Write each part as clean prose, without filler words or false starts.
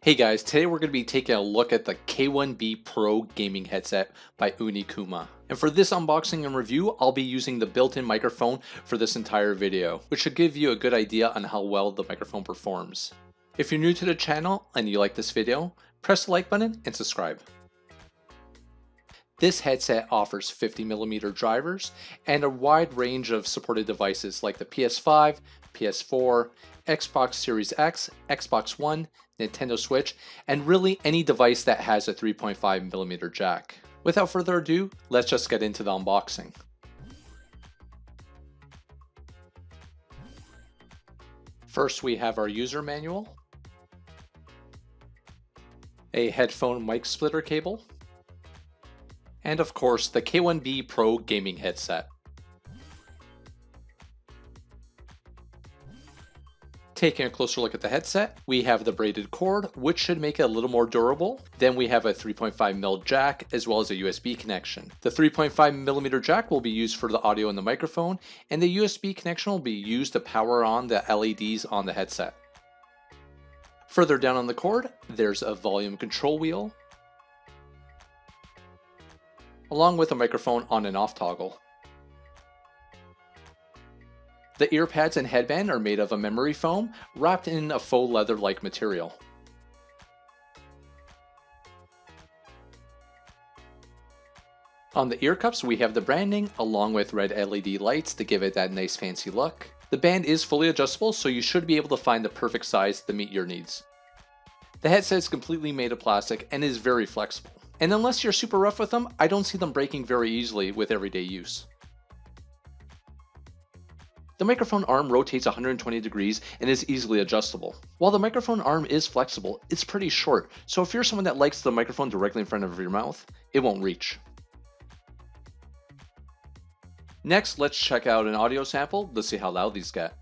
Hey guys, today we're going to be taking a look at the K1-B Pro gaming headset by OniKuma. And for this unboxing and review, I'll be using the built-in microphone for this entire video, which should give you a good idea on how well the microphone performs. If you're new to the channel and you like this video, press the like button and subscribe. This headset offers 50mm drivers and a wide range of supported devices like the PS5, PS4, Xbox Series X, Xbox One, Nintendo Switch, and really any device that has a 3.5mm jack. Without further ado, let's just get into the unboxing. First, we have our user manual, a headphone mic splitter cable, and of course the K1-B Pro gaming headset. Taking a closer look at the headset, we have the braided cord, which should make it a little more durable. Then we have a 3.5mm jack as well as a USB connection. The 3.5mm jack will be used for the audio and the microphone, and the USB connection will be used to power on the LEDs on the headset. Further down on the cord, there's a volume control wheel, along with a microphone on and off toggle. The ear pads and headband are made of a memory foam wrapped in a faux leather-like material. On the ear cups, we have the branding along with red LED lights to give it that nice fancy look. The band is fully adjustable, so you should be able to find the perfect size to meet your needs. The headset is completely made of plastic and is very flexible. And unless you're super rough with them, I don't see them breaking very easily with everyday use. The microphone arm rotates 120 degrees and is easily adjustable. While the microphone arm is flexible, it's pretty short, so if you're someone that likes the microphone directly in front of your mouth, it won't reach. Next, let's check out an audio sample to see how loud these get.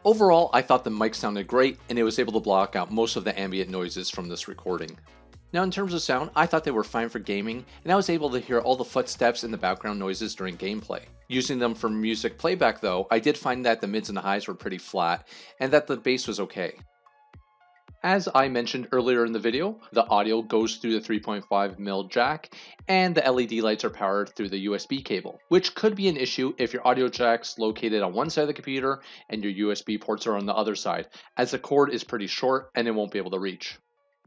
Overall, I thought the mic sounded great and it was able to block out most of the ambient noises from this recording. Now in terms of sound, I thought they were fine for gaming, and I was able to hear all the footsteps and the background noises during gameplay. Using them for music playback though, I did find that the mids and the highs were pretty flat, and that the bass was okay. As I mentioned earlier in the video, the audio goes through the 3.5mm jack, and the LED lights are powered through the USB cable, which could be an issue if your audio jack's located on one side of the computer and your USB ports are on the other side, as the cord is pretty short and it won't be able to reach.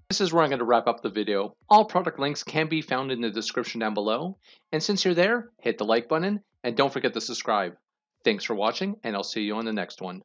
This is where I'm going to wrap up the video. All product links can be found in the description down below, and since you're there, hit the like button and don't forget to subscribe. Thanks for watching, and I'll see you on the next one.